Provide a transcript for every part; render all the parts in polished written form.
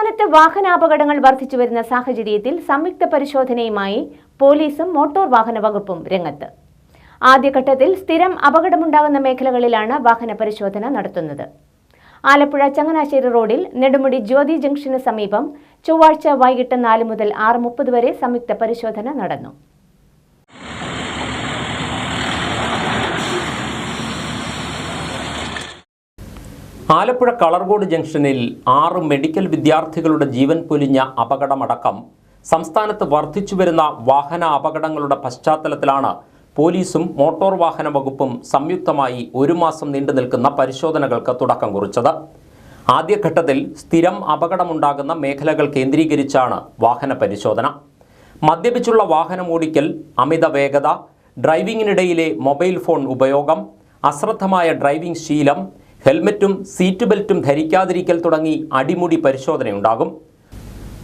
സംസ്ഥാനത്ത് വാഹനാപകടങ്ങൾ വർദ്ധിച്ചുവരുന്ന സാഹചര്യത്തിൽ സംയുക്ത പരിശോധനയുമായി പോലീസും മോട്ടോർ വാഹന വകുപ്പും രംഗത്ത്. ആദ്യഘട്ടത്തിൽ സ്ഥിരം അപകടമുണ്ടാകുന്ന മേഖലകളിലാണ് വാഹന പരിശോധന നടത്തുന്നത്. ആലപ്പുഴ ചങ്ങനാശ്ശേരി റോഡിൽ നെടുമുടി ജ്യോതി ജംഗ്ഷന് സമീപം ചൊവ്വാഴ്ച വൈകിട്ട് 4 മുതൽ 6:30 വരെ സംയുക്ത പരിശോധന നടന്നു. ആലപ്പുഴ കളർകോട് ജംഗ്ഷനിൽ 6 മെഡിക്കൽ വിദ്യാർത്ഥികളുടെ ജീവൻ പൊലിഞ്ഞ അപകടമടക്കം സംസ്ഥാനത്ത് വർദ്ധിച്ചുവരുന്ന വാഹന അപകടങ്ങളുടെ പശ്ചാത്തലത്തിലാണ് പോലീസും മോട്ടോർ വാഹന വകുപ്പും സംയുക്തമായി 1 മാസം നീണ്ടു നിൽക്കുന്ന പരിശോധനകൾക്ക് തുടക്കം കുറിച്ചത്. ആദ്യഘട്ടത്തിൽ സ്ഥിരം അപകടമുണ്ടാകുന്ന മേഖലകൾ കേന്ദ്രീകരിച്ചാണ് വാഹന പരിശോധന. മദ്യപിച്ചുള്ള വാഹനമോടിക്കൽ, അമിത വേഗത, ഡ്രൈവിംഗിനിടയിലെ മൊബൈൽ ഫോൺ ഉപയോഗം, അശ്രദ്ധമായ ഡ്രൈവിംഗ് ശീലം, ഹെൽമറ്റും സീറ്റ് ബെൽറ്റും ധരിക്കാതിരിക്കൽ തുടങ്ങി അടിമുടി പരിശോധനയുണ്ടാകും.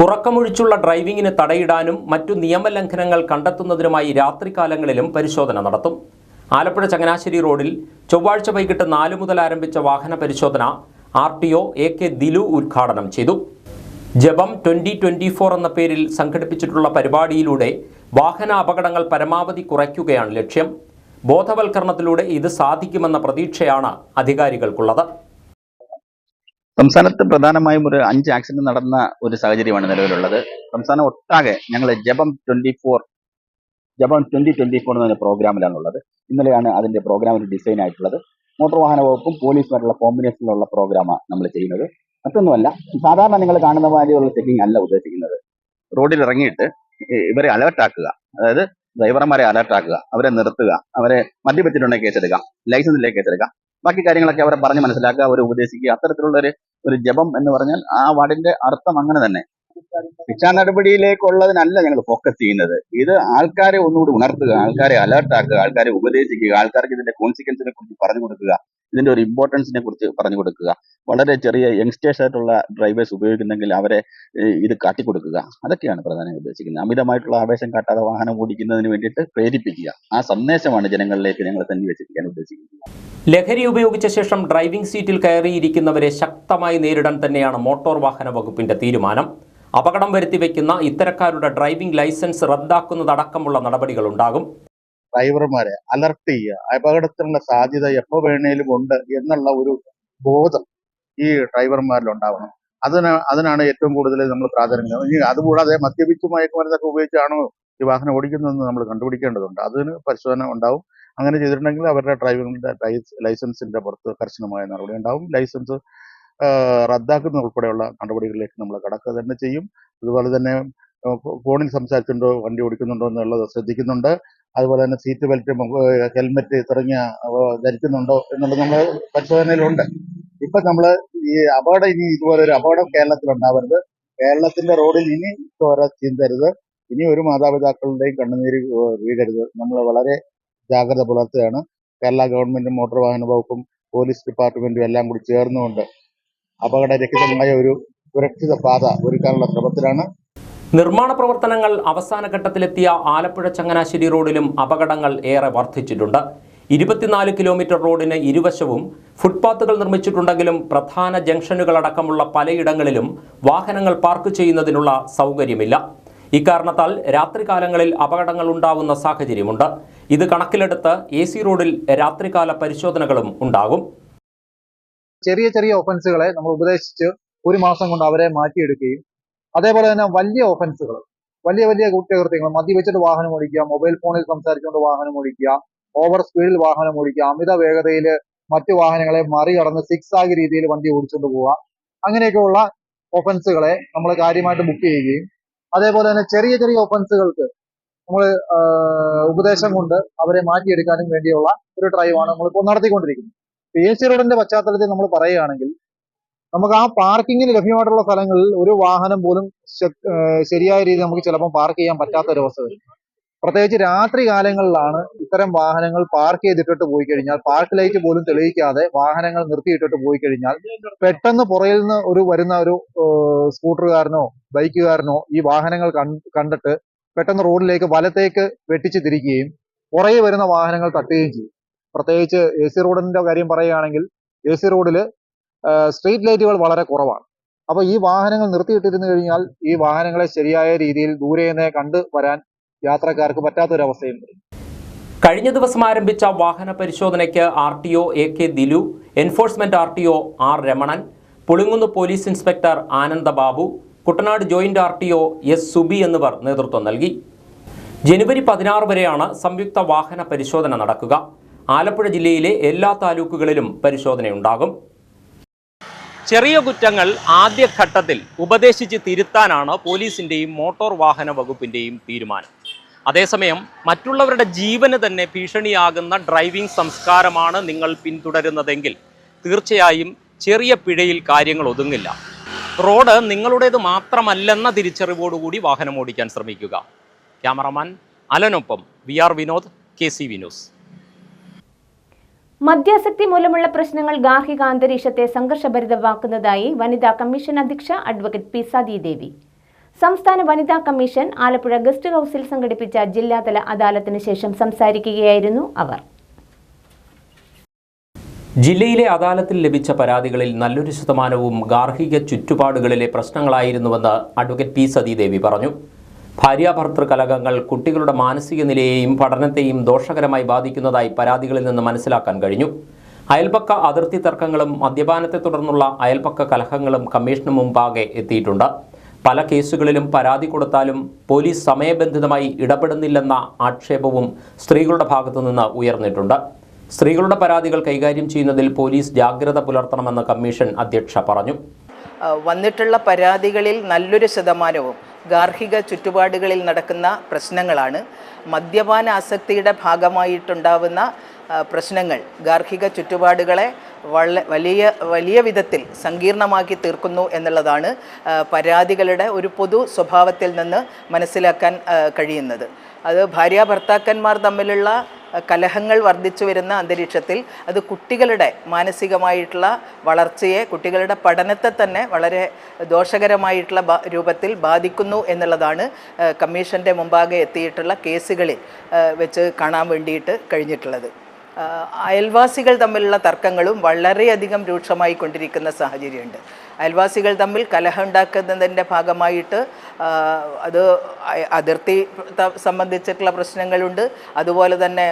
ഉറക്കമൊഴിച്ചുള്ള ഡ്രൈവിംഗിന് തടയിടാനും മറ്റു നിയമലംഘനങ്ങൾ കണ്ടെത്തുന്നതിനുമായി രാത്രികാലങ്ങളിലും പരിശോധന നടത്തും. ആലപ്പുഴ ചങ്ങനാശ്ശേരി റോഡിൽ ചൊവ്വാഴ്ച വൈകിട്ട് 4 മുതൽ ആരംഭിച്ച വാഹന പരിശോധന RTO AK ദിലു ഉദ്ഘാടനം ചെയ്തു. ജപം 2024 എന്ന പേരിൽ സംഘടിപ്പിച്ചിട്ടുള്ള പരിപാടിയിലൂടെ വാഹന അപകടങ്ങൾ പരമാവധി കുറയ്ക്കുകയാണ് ലക്ഷ്യം. ബോധവൽക്കരണത്തിലൂടെ ഇത് സാധിക്കുമെന്ന പ്രതീക്ഷയാണ് അധികാരികൾക്കുള്ളത്. സംസ്ഥാനത്ത് പ്രധാനമായും ഒരു 5 ആക്സിഡന്റ് നടന്ന ഒരു സാഹചര്യമാണ് നിലവിലുള്ളത്. സംസ്ഥാനം ഒട്ടാകെ ഞങ്ങൾ ജപം 2024 എന്ന പ്രോഗ്രാമിലാണുള്ളത്. ഇന്നലെയാണ് അതിന്റെ പ്രോഗ്രാമിന്റെ ഡിസൈൻ ആയിട്ടുള്ളത്. മോട്ടോർ വാഹന വകുപ്പും പോലീസുമായിട്ടുള്ള കോമ്പിനേഷനിലുള്ള പ്രോഗ്രാമാണ് നമ്മൾ ചെയ്യുന്നത്. മറ്റൊന്നുമല്ല, സാധാരണ നിങ്ങൾ കാണുന്ന മാതിരിയുള്ള ചെക്കിംഗ് അല്ല ഉദ്ദേശിക്കുന്നത്. റോഡിൽ ഇറങ്ങിയിട്ട് ഇവരെ അലേർട്ടാക്കുക, അതായത് ഡ്രൈവർമാരെ അലേർട്ടാക്കുക, അവരെ നിർത്തുക, അവരെ മദ്യപിച്ചിട്ടുണ്ടെങ്കിൽ കേസെടുക്കാം, ലൈസൻസിലേക്ക് കേസെടുക്കാം, ബാക്കി കാര്യങ്ങളൊക്കെ അവരെ പറഞ്ഞ് മനസ്സിലാക്കുക, അവരെ ഉപദേശിക്കുക. അത്തരത്തിലുള്ള ഒരു ജപം എന്ന് പറഞ്ഞാൽ ആ വാർഡിന്റെ അർത്ഥം അങ്ങനെ തന്നെ. ശിക്ഷാ നടപടിയിലേക്കുള്ളതിനല്ല ഞങ്ങൾ ഫോക്കസ് ചെയ്യുന്നത്. ഇത് ആൾക്കാരെ ഒന്നുകൂടി ഉണർത്തുക, ആൾക്കാരെ അലേർട്ടാക്കുക, ആൾക്കാരെ ഉപദേശിക്കുക, ആൾക്കാർക്ക് ഇതിന്റെ കോൺസിക്വൻസിനെ കുറിച്ച് പറഞ്ഞു കൊടുക്കുക, ഇതിന്റെ ഒരു ഇമ്പോർട്ടൻസിനെ കുറിച്ച് പറഞ്ഞു കൊടുക്കുക. വളരെ ചെറിയ യങ്സ്റ്റേഴ്സ് ആയിട്ടുള്ള ഡ്രൈവേഴ്സ് ഉപയോഗിക്കുന്നെങ്കിൽ അവരെ ഇത് കാട്ടിക്കൊടുക്കുക. അതൊക്കെയാണ് പ്രധാനമായി ഉദ്ദേശിക്കുന്നത്. അമിതമായിട്ടുള്ള ആവേശം കാട്ടാതെ വാഹനം ഓടിക്കുന്നതിന് വേണ്ടിയിട്ട് പ്രേരിപ്പിക്കുക. ആ സന്ദേശമാണ് ജനങ്ങളിലേക്ക് ഞങ്ങൾ സന്നിവേശിപ്പിക്കാൻ ഉദ്ദേശിക്കുന്നത്. ലഹരി ഉപയോഗിച്ച ശേഷം ഡ്രൈവിംഗ് സീറ്റിൽ കയറിയിരിക്കുന്നവരെ ശക്തമായി നേരിടാൻ തന്നെയാണ് മോട്ടോർ വാഹന വകുപ്പിന്റെ തീരുമാനം. അപകടം വരുത്തിവെക്കുന്ന ഇത്തരക്കാരുടെ ഡ്രൈവിംഗ് ലൈസൻസ് റദ്ദാക്കുന്നതടക്കമുള്ള നടപടികളുണ്ടാകും. ഡ്രൈവർമാരെ അലർട്ട് ചെയ്യുക, അപകടത്തിനുള്ള സാധ്യത എപ്പോൾ വേണേലും ഉണ്ട് എന്നുള്ള ഒരു ബോധം ഈ ഡ്രൈവർമാരിൽ ഉണ്ടാവണം. അതിനാണ് ഏറ്റവും കൂടുതൽ നമ്മൾ പ്രാധാന്യം. ഇനി അതുകൂടാതെ മദ്യപിച്ച് മയക്കുമരുന്നൊക്കെ ഉപയോഗിച്ചാണോ ഈ വാഹനം ഓടിക്കുന്നതെന്ന് നമ്മൾ കണ്ടുപിടിക്കേണ്ടതുണ്ട്. അതിന് പരിശോധന ഉണ്ടാവും. അങ്ങനെ ചെയ്തിട്ടുണ്ടെങ്കിൽ അവരുടെ ഡ്രൈവിംഗിന്റെ ലൈസൻസിന്റെ പുറത്ത് കർശനമായ നടപടി ഉണ്ടാവും. ലൈസൻസ് റദ്ദാക്കുന്ന ഉൾപ്പെടെയുള്ള നടപടികളിലേക്ക് നമ്മൾ കടക്കുക തന്നെ ചെയ്യും. അതുപോലെ തന്നെ ഫോണിൽ സംസാരിച്ചുണ്ടോ വണ്ടി ഓടിക്കുന്നുണ്ടോ എന്നുള്ളത് ശ്രദ്ധിക്കുന്നുണ്ട്. അതുപോലെ തന്നെ സീറ്റ് ബെൽറ്റ്, ഹെൽമെറ്റ് തുടങ്ങിയ ധരിക്കുന്നുണ്ടോ എന്നുള്ളത് നമ്മൾ പരിശോധനയിലുണ്ട്. ഇപ്പൊ നമ്മൾ ഈ അപകടം, ഇനി ഇതുപോലെ ഒരു അപകടം കേരളത്തിൽ ഉണ്ടാവരുത്. കേരളത്തിന്റെ റോഡിൽ ഇനി ചോര ചീന്തരുത്. ഇനി ഒരു മാതാപിതാക്കളുടെയും കണ്ണുനീര് വീഴരുത്. നമ്മൾ വളരെ ജാഗ്രത പുലർത്തുകയാണ്. കേരള ഗവൺമെന്റും മോട്ടോർ വാഹന വകുപ്പും പോലീസ് ഡിപ്പാർട്ട്മെന്റും എല്ലാം കൂടി ചേർന്നുകൊണ്ട് അപകടരഹിതമായ ഒരു സുരക്ഷിത പാത ഒരുക്കാനുള്ള ശ്രമത്തിലാണ്. നിർമ്മാണ പ്രവർത്തനങ്ങൾ അവസാന ഘട്ടത്തിലെത്തിയ ആലപ്പുഴ ചങ്ങനാശ്ശേരി റോഡിലും അപകടങ്ങൾ ഏറെ വർദ്ധിച്ചിട്ടുണ്ട്. 24 കിലോമീറ്റർ റോഡിന് ഇരുവശവും ഫുട്പാത്തുകൾ നിർമ്മിച്ചിട്ടുണ്ടെങ്കിലും പ്രധാന ജംഗ്ഷനുകളടക്കമുള്ള പലയിടങ്ങളിലും വാഹനങ്ങൾ പാർക്ക് ചെയ്യുന്നതിനുള്ള സൗകര്യമില്ല. ഇക്കാരണത്താൽ രാത്രികാലങ്ങളിൽ അപകടങ്ങൾ ഉണ്ടാകുന്ന സാഹചര്യമുണ്ട്. ഇത് കണക്കിലെടുത്ത് AC റോഡിൽ രാത്രികാല പരിശോധനകളും ഉണ്ടാകും. ചെറിയ ചെറിയ ഒഫൻസുകളെ നമ്മൾ ഉപദേശിച്ച് 1 മാസം കൊണ്ട് അവരെ മാറ്റിയെടുക്കുകയും, അതേപോലെ തന്നെ വലിയ ഒഫൻസുകൾ, വലിയ കുറ്റകൃത്യങ്ങൾ, മദ്യപിച്ചിട്ട് വാഹനം ഓടിക്കുക, മൊബൈൽ ഫോണിൽ സംസാരിച്ചുകൊണ്ട് വാഹനം ഓടിക്കുക, ഓവർ സ്പീഡിൽ വാഹനം ഓടിക്കുക, അമിത വേഗതയിൽ മറ്റു വാഹനങ്ങളെ മറികടന്ന് സിക്സാഗ് രീതിയിൽ വണ്ടി ഓടിച്ചുകൊണ്ട് പോവുക, അങ്ങനെയൊക്കെയുള്ള ഒഫൻസുകളെ നമ്മൾ കാര്യമായിട്ട് ബുക്ക് ചെയ്യുകയും, അതേപോലെ തന്നെ ചെറിയ ചെറിയ ഒഫൻസുകൾക്ക് നമ്മൾ ഉപദേശം കൊണ്ട് അവരെ മാറ്റിയെടുക്കാനും വേണ്ടിയുള്ള ഒരു ഡ്രൈവാണ് നമ്മളിപ്പോൾ നടത്തിക്കൊണ്ടിരിക്കുന്നത്. AC റോഡിന്റെ പശ്ചാത്തലത്തിൽ നമ്മൾ പറയുകയാണെങ്കിൽ, നമുക്ക് ആ പാർക്കിങ്ങിന് ലഭ്യമായിട്ടുള്ള സ്ഥലങ്ങളിൽ ഒരു വാഹനം പോലും ശരിയായ രീതിയിൽ നമുക്ക് ചിലപ്പോൾ പാർക്ക് ചെയ്യാൻ പറ്റാത്ത ഒരു അവസ്ഥ വരും. പ്രത്യേകിച്ച് രാത്രി കാലങ്ങളിലാണ് ഇത്തരം വാഹനങ്ങൾ പാർക്ക് ചെയ്തിട്ടിട്ട് പോയി കഴിഞ്ഞാൽ, പാർക്ക് ലൈറ്റ് പോലും തെളിയിക്കാതെ വാഹനങ്ങൾ നിർത്തിയിട്ടിട്ട് പോയി കഴിഞ്ഞാൽ, പെട്ടെന്ന് പുറയിൽ നിന്ന് വരുന്ന ഒരു സ്കൂട്ടറുകാരനോ ബൈക്കുകാരനോ ഈ വാഹനങ്ങൾ കണ്ടിട്ട് പെട്ടെന്ന് റോഡിലേക്ക് വലത്തേക്ക് വെട്ടിച്ച് തിരിക്കുകയും പുറകെ വരുന്ന വാഹനങ്ങൾ തട്ടുകയും ചെയ്യും. പ്രത്യേകിച്ച് AC റോഡിന്റെ കാര്യം പറയുകയാണെങ്കിൽ, AC റോഡിൽ സ്ട്രീറ്റ് ലൈറ്റുകൾ വളരെ കുറവാണ്. അപ്പോൾ ഈ വാഹനങ്ങൾ നിർത്തിയിട്ടിരുന്നു കഴിഞ്ഞാൽ ഈ വാഹനങ്ങളെ ശരിയായ രീതിയിൽ ദൂരെ നിന്ന് കണ്ടു വരാൻ യാത്രക്കാർക്ക് പറ്റാത്തൊരവസ്ഥയുണ്ട്. കഴിഞ്ഞ ദിവസം ആരംഭിച്ച വാഹന പരിശോധനയ്ക്ക് RTO AK Dilu, enforcement RTO R Ramanan, Pulinkunnu police inspector Anandababu, Kuttanad joint RTO S Subi എന്നിവർ നേതൃത്വം നൽകി. ജനുവരി 16 വരെയാണ് സംയുക്ത വാഹന പരിശോധന നടക്കുക. ആലപ്പുഴ ജില്ലയിലെ എല്ലാ താലൂക്കുകളിലും പരിശോധനയുണ്ടാകും. ചെറിയ കുറ്റങ്ങൾ ആദ്യഘട്ടത്തിൽ ഉപദേശിച്ച് തിരുത്താനാണ് പോലീസിന്റെയും മോട്ടോർ വാഹന വകുപ്പിന്റെയും തീരുമാനം. അതേസമയം മറ്റുള്ളവരുടെ ജീവന് തന്നെ ഭീഷണിയാകുന്ന ഡ്രൈവിംഗ് സംസ്കാരമാണ് നിങ്ങൾ പിന്തുടരുന്നതെങ്കിൽ തീർച്ചയായും ചെറിയ പിഴയിൽ കാര്യങ്ങൾ ഒതുങ്ങില്ല. റോഡ് നിങ്ങളുടേത് മാത്രമല്ലെന്ന തിരിച്ചറിവോടുകൂടി വാഹനം ഓടിക്കാൻ ശ്രമിക്കുക. ക്യാമറമാൻ അലനൊപ്പം VR വിനോദ്, KCV ന്യൂസ്. മദ്യാസക്തി മൂലമുള്ള പ്രശ്നങ്ങൾ ഗാർഹിക അന്തരീക്ഷത്തെ സംഘർഷഭരിതമാക്കുന്നതായി വനിതാ കമ്മീഷൻ അധ്യക്ഷ അഡ്വക്കേറ്റ് P സതീദേവി. സംസ്ഥാന വനിതാ കമ്മീഷൻ ആലപ്പുഴ ഗസ്റ്റ് ഹൌസിൽ സംഘടിപ്പിച്ച ജില്ലാതല അദാലത്തിന് ശേഷം സംസാരിക്കുകയായിരുന്നു അവർ. ജില്ലയിലെ അദാലത്തിൽ ലഭിച്ച പരാതികളിൽ നല്ലൊരു ശതമാനവും ഗാർഹിക ചുറ്റുപാടുകളിലെ പ്രശ്നങ്ങളായിരുന്നുവെന്ന് അഡ്വക്കേറ്റ് P സതീദേവി പറഞ്ഞു. ഭാര്യാഭർത്തൃ കലഹങ്ങൾ കുട്ടികളുടെ മാനസിക നിലയെയും പഠനത്തെയും ദോഷകരമായി ബാധിക്കുന്നതായി പരാതികളിൽ നിന്ന് മനസ്സിലാക്കാൻ കഴിഞ്ഞു. അയൽപക്ക അതിർത്തി തർക്കങ്ങളും മദ്യപാനത്തെ തുടർന്നുള്ള അയൽപക്ക കലഹങ്ങളും കമ്മീഷന് മുമ്പാകെ എത്തിയിട്ടുണ്ട്. പല കേസുകളിലും പരാതി കൊടുത്താലും പോലീസ് സമയബന്ധിതമായി ഇടപെടുന്നില്ലെന്ന ആക്ഷേപവും സ്ത്രീകളുടെ ഭാഗത്തുനിന്ന് ഉയർന്നിട്ടുണ്ട്. സ്ത്രീകളുടെ പരാതികൾ കൈകാര്യം ചെയ്യുന്നതിൽ പോലീസ് ജാഗ്രത പുലർത്തണമെന്ന് കമ്മീഷൻ അധ്യക്ഷ പറഞ്ഞു. വന്നിട്ടുള്ള പരാതികളിൽ നല്ലൊരു ശതമാനവും ഗാർഹിക ചുറ്റുപാടുകളിൽ നടക്കുന്ന പ്രശ്നങ്ങളാണ്. മദ്യപാന ആസക്തിയുടെ ഭാഗമായിട്ടുണ്ടാവുന്ന പ്രശ്നങ്ങൾ ഗാർഹിക ചുറ്റുപാടുകളെ വലിയ വിധത്തിൽ സങ്കീർണമാക്കി തീർക്കുന്നു എന്നുള്ളതാണ് പരാതികളുടെ ഒരു പൊതു സ്വഭാവത്തിൽ നിന്ന് മനസ്സിലാക്കാൻ കഴിയുന്നത്. അത് ഭാര്യാഭർത്താക്കന്മാർ തമ്മിലുള്ള കലഹങ്ങൾ വർദ്ധിച്ചു വരുന്ന അന്തരീക്ഷത്തിൽ അത് കുട്ടികളുടെ മാനസികമായിട്ടുള്ള വളർച്ചയെ, കുട്ടികളുടെ പഠനത്തെ തന്നെ വളരെ ദോഷകരമായിട്ടുള്ള രൂപത്തിൽ ബാധിക്കുന്നു എന്നുള്ളതാണ് കമ്മീഷൻ്റെ മുമ്പാകെ എത്തിയിട്ടുള്ള കേസുകളിൽ വെച്ച് കാണാൻ വേണ്ടിയിട്ട് കഴിഞ്ഞിട്ടുള്ളത്. അയൽവാസികൾ തമ്മിലുള്ള തർക്കങ്ങളും വളരെയധികം രൂക്ഷമായി കൊണ്ടിരിക്കുന്ന സാഹചര്യമുണ്ട്. അയൽവാസികൾ തമ്മിൽ കലഹം ഉണ്ടാക്കുന്നതിൻ്റെ ഭാഗമായിട്ട് അത് അതിർത്തി സംബന്ധിച്ചിട്ടുള്ള പ്രശ്നങ്ങളുണ്ട്. അതുപോലെ തന്നെ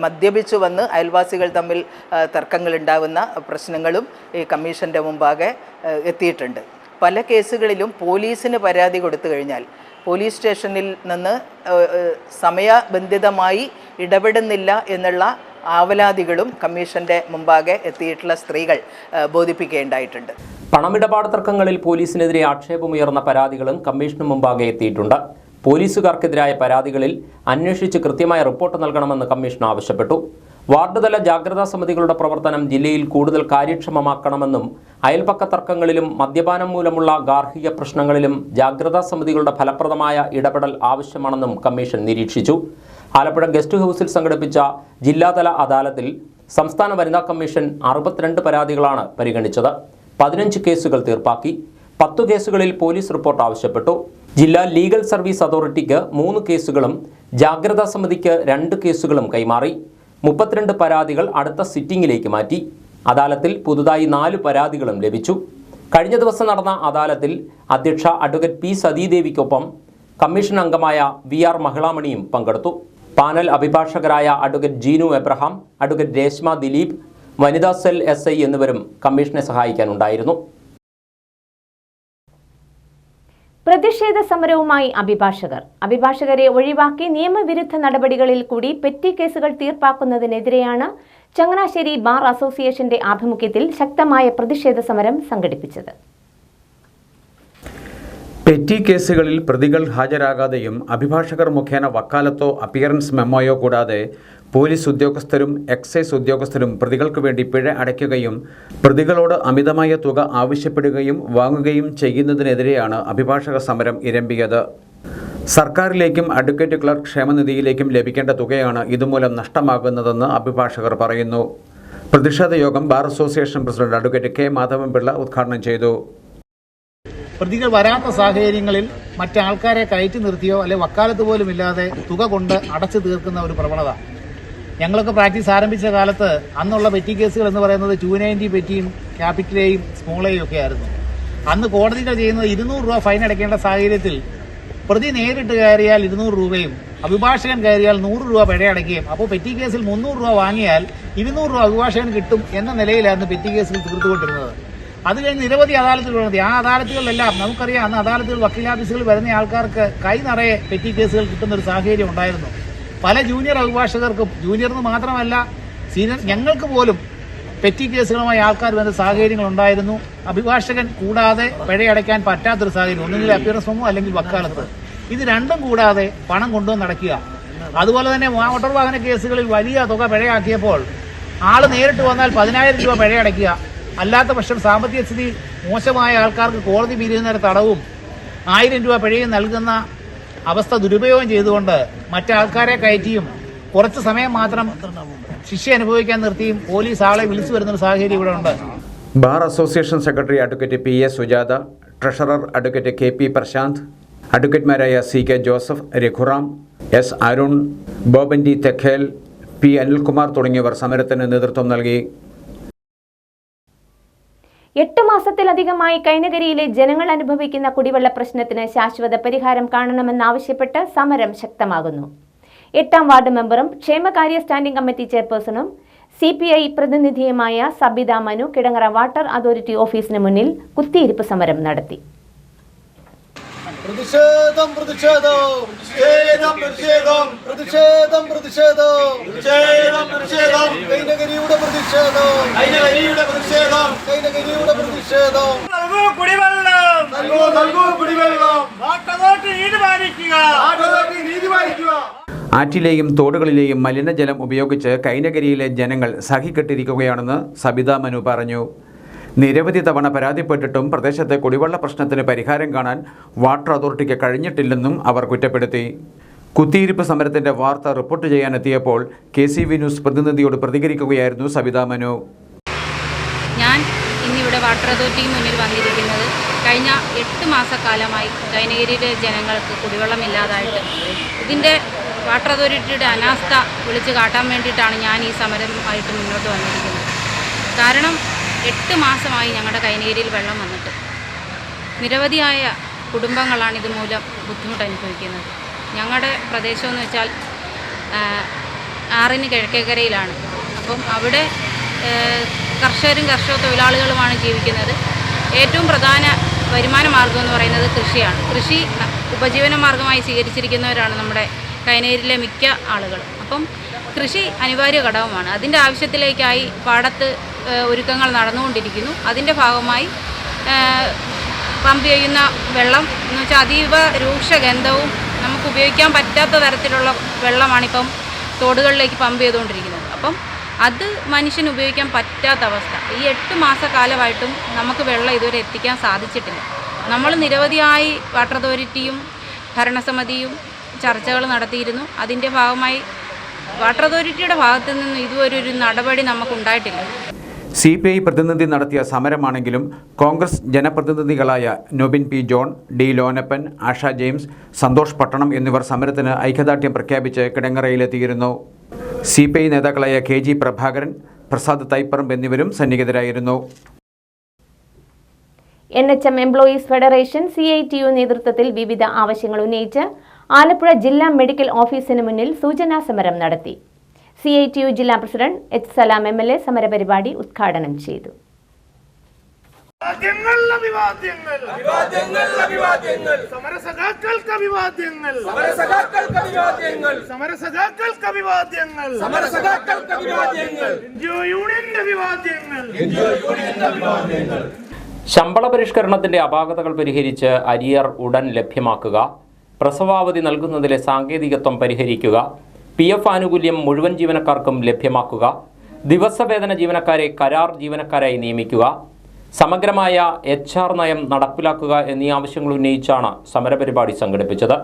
മദ്യപിച്ചു വന്ന് അയൽവാസികൾ തമ്മിൽ തർക്കങ്ങൾ ഉണ്ടാകുന്ന പ്രശ്നങ്ങളും ഈ കമ്മീഷൻ്റെ മുമ്പാകെ എത്തിയിട്ടുണ്ട്. പല കേസുകളിലും പോലീസിന് പരാതി കൊടുത്തു കഴിഞ്ഞാൽ പോലീസ് സ്റ്റേഷനിൽ നിന്ന് സമയബന്ധിതമായി ഇടപെടുന്നില്ല എന്നുള്ള ആവലാതികളും കമ്മീഷന്റെ മുമ്പാകെ എത്തിയിട്ടുള്ള സ്ത്രീകൾ ബോധിപ്പിക്കുകയുണ്ടായിട്ടുണ്ട്. പണമിടപാട് തർക്കങ്ങളിൽ പോലീസിനെതിരെ ആക്ഷേപമുയർന്ന പരാതികളും കമ്മീഷന് മുമ്പാകെ എത്തിയിട്ടുണ്ട്. പോലീസുകാർക്കെതിരായ പരാതികളിൽ അന്വേഷിച്ച് കൃത്യമായ റിപ്പോർട്ട് നൽകണമെന്ന് കമ്മീഷൻ ആവശ്യപ്പെട്ടു. വാർഡ് തല ജാഗ്രതാ സമിതികളുടെ പ്രവർത്തനം ജില്ലയിൽ കൂടുതൽ കാര്യക്ഷമമാക്കണമെന്നും അയൽപക്ക തർക്കങ്ങളിലും മദ്യപാനം മൂലമുള്ള ഗാർഹിക പ്രശ്നങ്ങളിലും ജാഗ്രതാ സമിതികളുടെ ഫലപ്രദമായ ഇടപെടൽ ആവശ്യമാണെന്നും കമ്മീഷൻ നിരീക്ഷിച്ചു. ആലപ്പുഴ ഗസ്റ്റ് ഹൌസിൽ സംഘടിപ്പിച്ച ജില്ലാതല അദാലത്തിൽ സംസ്ഥാന വനിതാ കമ്മീഷൻ 62 പരാതികളാണ് പരിഗണിച്ചത്. 15 കേസുകൾ തീർപ്പാക്കി. 10 കേസുകളിൽ പോലീസ് റിപ്പോർട്ട് ആവശ്യപ്പെട്ടു. ജില്ലാ ലീഗൽ സർവീസ് അതോറിറ്റിക്ക് 3 കേസുകളും ജാഗ്രതാ സമിതിക്ക് 2 കേസുകളും കൈമാറി. 32 പരാതികൾ അടുത്ത സിറ്റിംഗിലേക്ക് മാറ്റി. അദാലത്തിൽ പുതുതായി 4 പരാതികളും ലഭിച്ചു. കഴിഞ്ഞ ദിവസം നടന്ന അദാലത്തിൽ അധ്യക്ഷ അഡ്വക്കേറ്റ് P സതീദേവിക്കൊപ്പം കമ്മീഷൻ അംഗമായ VR മഹിളാമണിയും പങ്കെടുത്തു. പാനൽ അഭിഭാഷകരായ അഡ്വക്കേറ്റ് ജീനു എബ്രഹാം, അഡ്വക്കേറ്റ് രേഷ്മ ദിലീപ്, വനിതാ സെൽ SI എന്നിവരും കമ്മീഷനെ സഹായിക്കാനുണ്ടായിരുന്നു. പ്രതിഷേധ സമരവുമായി അഭിഭാഷകരെ ഒഴിവാക്കി നിയമവിരുദ്ധ നടപടികളിൽ കൂടി പെറ്റി കേസുകൾ തീർപ്പാക്കുന്നതിനെതിരെയാണ് ചങ്ങനാശ്ശേരി ബാർ അസോസിയേഷന്റെ ആഭിമുഖ്യത്തിൽ ശക്തമായ പ്രതിഷേധ സമരം സംഘടിപ്പിച്ചത്. പെറ്റി കേസുകളിൽ പ്രതികൾ ഹാജരാകാതെയും അഭിഭാഷകർ മുഖേന വക്കാലത്തോ അപ്പിയറൻസ് മെമ്മോയോ കൂടാതെ പോലീസ് ഉദ്യോഗസ്ഥരും എക്സൈസ് ഉദ്യോഗസ്ഥരും പ്രതികൾക്ക് വേണ്ടി പിഴ അടയ്ക്കുകയും പ്രതികളോട് അമിതമായ തുക ആവശ്യപ്പെടുകയും വാങ്ങുകയും ചെയ്യുന്നതിനെതിരെയാണ് അഭിഭാഷക സമരം ഇരമ്പിയത്. സർക്കാരിലേക്കും അഡ്വക്കേറ്റ് ക്ലർക്ക് ക്ഷേമനിധിയിലേക്കും ലഭിക്കേണ്ട തുകയാണ് ഇതുമൂലം നഷ്ടമാകുന്നതെന്ന് അഭിഭാഷകർ പറയുന്നു. പ്രതിഷേധ യോഗം bar association president advocate K Madhavan Pillai ഉദ്ഘാടനം ചെയ്തു. പ്രതികൾ വരാത്ത സാഹചര്യങ്ങളിൽ മറ്റാൾക്കാരെ കയറ്റി നിർത്തിയോ അല്ലെങ്കിൽ വക്കാലത്ത് പോലും ഇല്ലാതെ തുക കൊണ്ട് അടച്ചു തീർക്കുന്ന ഒരു പ്രവണത ഞങ്ങളൊക്കെ പ്രാക്ടീസ് ആരംഭിച്ച കാലത്ത് അന്നുള്ള പെറ്റി കേസുകൾ എന്ന് പറയുന്നത് 290 പെറ്റിയും ക്യാപിറ്റലെയും സ്മോളെയും ഒക്കെ ആയിരുന്നു. അന്ന് കോടതികൾ ചെയ്യുന്നത് 200 രൂപ ഫൈൻ അടയ്ക്കേണ്ട സാഹചര്യത്തിൽ പ്രതി നേരിട്ട് കയറിയാൽ 200 രൂപയും അഭിഭാഷകൻ കയറിയാൽ 100 രൂപ പിഴ അടയ്ക്കുകയും അപ്പോൾ പെറ്റി കേസിൽ 300 രൂപ വാങ്ങിയാൽ 200 രൂപ അഭിഭാഷകൻ കിട്ടും എന്ന നിലയിലായിരുന്നു പെറ്റി കേസിൽ തീർത്തുകൊണ്ടിരുന്നത്. അത് കഴിഞ്ഞ് നിരവധി അദാലത്തുകൾ നടത്തി. ആ അദാലത്തുകളിലെല്ലാം നമുക്കറിയാം, അന്ന് അദാലത്തുകൾ വക്കീലാഫീസുകളിൽ വരുന്ന ആൾക്കാർക്ക് കൈ നിറയെ പെറ്റി കേസുകൾ കിട്ടുന്ന ഒരു സാഹചര്യം ഉണ്ടായിരുന്നു. പല ജൂനിയർ അഭിഭാഷകർക്കും, ജൂനിയർന്ന് മാത്രമല്ല സീനിയർ, ഞങ്ങൾക്ക് പോലും പെറ്റി കേസുകളുമായി ആൾക്കാർ വരുന്ന സാഹചര്യങ്ങൾ ഉണ്ടായിരുന്നു. അഭിഭാഷകൻ കൂടാതെ പിഴയടയ്ക്കാൻ പറ്റാത്തൊരു സാഹചര്യം, ഒന്നുകിൽ അപ്പിയറൻസ് മെമ്മോ അല്ലെങ്കിൽ വക്കാലത്ത്. ഇത് രണ്ടും കൂടാതെ പണം കൊണ്ടുവന്ന് അടയ്ക്കുക. അതുപോലെ തന്നെ മോട്ടോർ വാഹന കേസുകളിൽ വലിയ തുക പിഴയാക്കിയപ്പോൾ ആള് നേരിട്ട് വന്നാൽ 10,000 രൂപ പിഴയടയ്ക്കുക. അല്ലാത്ത പക്ഷം സാമ്പത്തിക സ്ഥിതി മോശമായ ആൾക്കാർക്ക് കോടതി പിരിയുന്നവരെ തടവും 1000 രൂപ പിഴയും നൽകുന്ന അവസ്ഥ ദുരുപയോഗം ചെയ്തുകൊണ്ട് മറ്റാൾക്കാരെ കയറ്റിയും കുറച്ച് സമയം മാത്രം ശിക്ഷ അനുഭവിക്കാൻ നിർത്തിയും പോലീസ് ആളെ വിളിച്ചു വരുന്നൊരു സാഹചര്യം ഇവിടെ ഉണ്ട്. Bar association secretary advocate P A Sujatha, treasurer advocate K P Prashanth, അഡ്വക്കേറ്റ്മാരായ C K Joseph, Raghuram, S Arun, ബോബൻഡി തെഖേൽ, പി അനിൽകുമാർ തുടങ്ങിയവർ സമരത്തിന് നേതൃത്വം നൽകി. 8 മാസത്തിലധികമായി കൈനകരിയിലെ ജനങ്ങൾ അനുഭവിക്കുന്ന കുടിവെള്ള പ്രശ്നത്തിന് ശാശ്വത പരിഹാരം കാണണമെന്നാവശ്യപ്പെട്ട് സമരം ശക്തമാകുന്നു. 8ാം വാർഡ് മെമ്പറും ക്ഷേമകാര്യ സ്റ്റാൻഡിംഗ് കമ്മിറ്റി ചെയർപേഴ്സണും CPI പ്രതിനിധിയുമായ സബിത മനു കിടങ്ങറ വാട്ടർ അതോറിറ്റി ഓഫീസിന് മുന്നിൽ കുത്തിയിരിപ്പ് സമരം നടത്തി. പ്രതിഷേധം പ്രതിഷേധം പ്രതിഷേധം പ്രതിഷേധം പ്രതിഷേധം പ്രതിഷേധം പ്രതിഷേധം പ്രതിഷേധം കൈനകരിയുടെ പ്രതിഷേധം കൈനകരിയുടെ പ്രതിഷേധം കൈനകരിയുടെ പ്രതിഷേധം. നൽകൂ കുടിവെള്ളം, നൽകൂ കുടിവെള്ളം, നാട്ടുകാർക്ക് നീതി പാലിക്കുക, നാട്ടുകാർക്ക് നീതി പാലിക്കുക. ആറ്റിലെയും തോടുകളിലെയും മലിനജലം ഉപയോഗിച്ച് കൈനകരിയിലെ ജനങ്ങൾ സഹിക്കെട്ടിരിക്കുകയാണെന്ന് സബിത മനു പറഞ്ഞു. നിരവധി തവണ പരാതിപ്പെട്ടിട്ടും പ്രദേശത്തെ കുടിവെള്ള പ്രശ്നത്തിന് പരിഹാരം കാണാൻ വാട്ടർ അതോറിറ്റിക്ക് കഴിഞ്ഞിട്ടില്ലെന്നും അവർ കുറ്റപ്പെടുത്തി. കുത്തിയിരിപ്പ് സമരത്തിന്റെ വാർത്ത റിപ്പോർട്ട് ചെയ്യാനെത്തിയപ്പോൾ KCV ന്യൂസ് പ്രതിനിധിയോട് പ്രതികരിക്കുകയായിരുന്നു സബിത മനു. ഞാൻ ഇന്നിവിടെ വാട്ടർ അതോറിറ്റിക്ക് മുന്നിൽ വന്നിരിക്കുന്നത് കഴിഞ്ഞ 8 മാസക്കാലമായി കൈനകരിയിലെ ജനങ്ങൾക്ക് കുടിവെള്ളമില്ലാതായിട്ട് ഇതിൻ്റെ വാട്ടർ അതോറിറ്റിയുടെ അനാസ്ഥ വിളിച്ചു കാട്ടാൻ വേണ്ടിയിട്ടാണ് ഞാൻ ഈ സമരമായിട്ട് മുന്നോട്ട് വന്നിരിക്കുന്നത്. കാരണം 8 മാസമായി ഞങ്ങളുടെ കൈനകരിയിൽ വെള്ളം വന്നിട്ട് നിരവധിയായ കുടുംബങ്ങളാണ് ഇതുമൂലം ബുദ്ധിമുട്ട് അനുഭവിക്കുന്നത്. ഞങ്ങളുടെ പ്രദേശമെന്ന് വെച്ചാൽ ആറിന് കിഴക്കേക്കരയിലാണ്. അപ്പം അവിടെ കർഷകരും കർഷക തൊഴിലാളികളുമാണ് ജീവിക്കുന്നത്. ഏറ്റവും പ്രധാന വരുമാന മാർഗ്ഗം എന്ന് പറയുന്നത് കൃഷിയാണ്. കൃഷി ഉപജീവന മാർഗ്ഗമായി സ്വീകരിച്ചിരിക്കുന്നവരാണ് നമ്മുടെ കൈനകരിയിലെ മിക്ക ആളുകൾ. അപ്പം കൃഷി അനിവാര്യ ഘടകമാണ്. അതിൻ്റെ ആവശ്യത്തിലേക്കായി പാടത്ത് ഒരുക്കങ്ങൾ നടന്നുകൊണ്ടിരിക്കുന്നു. അതിൻ്റെ ഭാഗമായി പമ്പ് ചെയ്യുന്ന വെള്ളം എന്ന് വെച്ചാൽ അതീവ രൂക്ഷ ഗന്ധവും നമുക്ക് ഉപയോഗിക്കാൻ പറ്റാത്ത തരത്തിലുള്ള വെള്ളമാണിപ്പം തോടുകളിലേക്ക് പമ്പ് ചെയ്തുകൊണ്ടിരിക്കുന്നത്. അപ്പം അത് മനുഷ്യന് ഉപയോഗിക്കാൻ പറ്റാത്ത അവസ്ഥ. ഈ 8 മാസക്കാലമായിട്ടും നമുക്ക് വെള്ളം ഇതുവരെ എത്തിക്കാൻ സാധിച്ചിട്ടില്ല. നമ്മൾ നിരവധിയായി വാട്ടർ അതോറിറ്റിയും ഭരണസമിതിയും ചർച്ചകൾ നടത്തിയിരുന്നു. അതിൻ്റെ ഭാഗമായി വാട്ടർ അതോറിറ്റിയുടെ ഭാഗത്തു നിന്ന് ഇതുവരെ ഒരു നടപടി നമുക്കുണ്ടായിട്ടില്ല. CPI പ്രതിനിധി നടത്തിയ സമരമാണെങ്കിലും കോൺഗ്രസ് ജനപ്രതിനിധികളായ നോബിൻ പി ജോൺ, ഡി ലോനപ്പൻ, ആഷ ജെയിംസ്, സന്തോഷ് പട്ടണം എന്നിവർ സമരത്തിന് ഐക്യദാർഢ്യം പ്രഖ്യാപിച്ച് കിടങ്ങറയിലെത്തിയിരുന്നു. CPI നേതാക്കളായ KG പ്രഭാകരൻ, പ്രസാദ് തൈപ്പറമ്പ് എന്നിവരും സന്നിഹിതരായിരുന്നു. NHM എംപ്ലോയീസ് ഫെഡറേഷൻ CITU നേതൃത്വത്തിൽ വിവിധ ആവശ്യങ്ങൾ ഉന്നയിച്ച് ആലപ്പുഴ ജില്ലാ മെഡിക്കൽ ഓഫീസിന് മുന്നിൽ സൂചനാ സമരം നടത്തി. CITU ജില്ലാ പ്രസിഡന്റ് H. സലാം MLA സമരപരിപാടി ഉദ്ഘാടനം ചെയ്തു. ശമ്പള പരിഷ്കരണത്തിന്റെ അപാകതകൾ പരിഹരിച്ച് അരിയർ ഉടൻ ലഭ്യമാക്കുക, പ്രസവാവധി നൽകുന്നതിലെ സാങ്കേതികത്വം പരിഹരിക്കുക, PF ആനുകൂല്യം മുഴുവൻ ജീവനക്കാർക്കും ലഭ്യമാക്കുക, ദിവസവേതന ജീവനക്കാരെ കരാർ ജീവനക്കാരായി നിയമിക്കുക, സമഗ്രമായ HR നയം നടപ്പിലാക്കുക എന്നീ ആവശ്യങ്ങൾ ഉന്നയിച്ചാണ് സമരപരിപാടി സംഘടിപ്പിച്ചത്.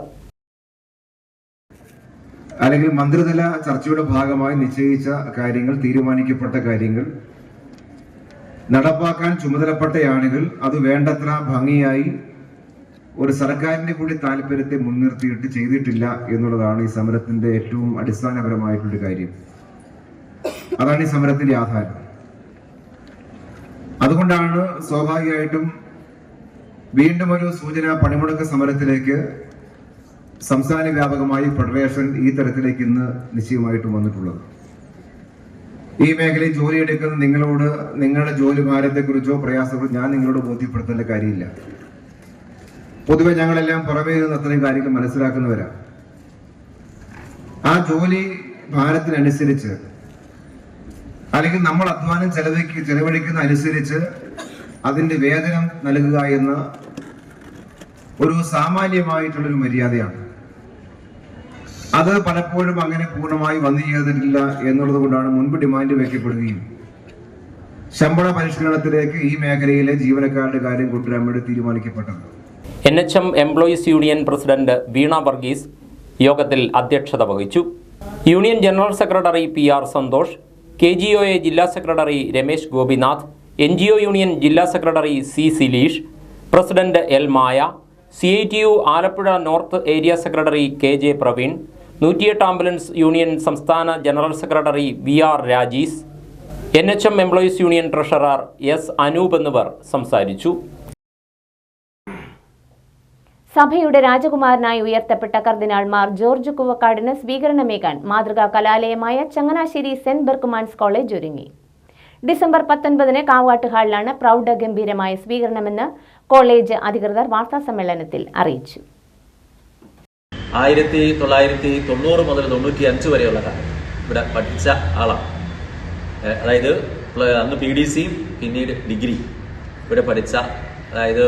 അല്ലെങ്കിൽ മന്ത്രിതല ചർച്ചയുടെ ഭാഗമായി നിശ്ചയിച്ച കാര്യങ്ങൾ, തീരുമാനിക്കപ്പെട്ട കാര്യങ്ങൾ നടപ്പാക്കാൻ ചുമതലപ്പെട്ട ആളുകൾ അത് വേണ്ടത്ര ഭംഗിയായി ഒരു സർക്കാരിന്റെ കൂടി താല്പര്യത്തെ മുൻനിർത്തിയിട്ട് ചെയ്തിട്ടില്ല എന്നുള്ളതാണ് ഈ സമരത്തിന്റെ ഏറ്റവും അടിസ്ഥാനപരമായിട്ടുള്ള കാര്യം. അതാണ് ഈ സമരത്തിന്റെ ആധാരം. അതുകൊണ്ടാണ് സ്വാഭാവികമായിട്ടും വീണ്ടും ഒരു സൂചന പണിമുടക്ക് സമരത്തിലേക്ക് സംസ്ഥാന വ്യാപകമായി ഫെഡറേഷൻ ഈ തരത്തിലേക്ക് ഇന്ന് നിശ്ചയമായിട്ടും വന്നിട്ടുള്ളത്. ഈ മേഖലയിൽ ജോലി എടുക്കുന്ന നിങ്ങളോട് നിങ്ങളുടെ ജോലി ഭാരത്തെക്കുറിച്ചോ പ്രയാസത്തെക്കുറിച്ചോ ഞാൻ നിങ്ങളോട് ബോധ്യപ്പെടുത്തേണ്ട കാര്യമില്ല. പൊതുവെ ഞങ്ങളെല്ലാം പുറമേ നിന്ന് അത്രയും കാര്യങ്ങൾ മനസ്സിലാക്കുന്നവരാണ്. ആ ജോലി ഭാരത്തിനനുസരിച്ച് അല്ലെങ്കിൽ നമ്മൾ അധ്വാനം ചെലവഴിക്കുന്ന അനുസരിച്ച് അതിന്റെ വേതനം നൽകുക എന്ന ഒരു സാമാന്യമായിട്ടുള്ളൊരു മര്യാദയാണ്. അത് പലപ്പോഴും അങ്ങനെ പൂർണ്ണമായി വന്നു ചേർന്നിട്ടില്ല എന്നുള്ളത് കൊണ്ടാണ് മുൻപ് ഡിമാൻഡ് വയ്ക്കപ്പെടുകയും ശമ്പള പരിഷ്കരണത്തിലേക്ക് ഈ മേഖലയിലെ ജീവനക്കാരുടെ കാര്യം കൊണ്ടുവരാൻ വേണ്ടി തീരുമാനിക്കപ്പെട്ടത്. NHM employees union president Veena Varghese യോഗത്തിൽ അധ്യക്ഷത വഹിച്ചു. Union general secretary PR Santhosh, KGOA ജില്ലാ secretary Ramesh Gopinath, NGO union ജില്ലാ secretary C Sileesh, president L Maya, CITU Alappuzha north area secretary KJ Praveen, 108 ambulance union സംസ്ഥാന general secretary VR Rajees, NHM employees union treasurer S Anoop എന്നിവർ സംസാരിച്ചു. സഭയുടെ രാജകുമാരനായി ഉയർത്തപ്പെട്ട കർദിനാൾ Mar George കുവക്കാടിന് സ്വീകരണമേകാൻ മാതൃകാ കലാലയമായ ചങ്ങനാശ്ശേരി സെന്റ് ബെർക്കുമാൻസ് കോളേജ് ഒരുങ്ങി. December 19 Kavatt ഹാളിലാണ് പ്രൗഢഗംഭീരമായ സ്വീകരണമെന്ന് college അധികൃതർ വാർത്താസമ്മേളനത്തിൽ അറിയിച്ചു. 1990 മുതൽ 95 വരെയുള്ള കാലം ഇവിടെ പഠിച്ച ആളാണ്. അതായത് അന്ന് PDC പിന്നീട് ഡിഗ്രി ഇവിടെ പഠിച്ച, അതായത്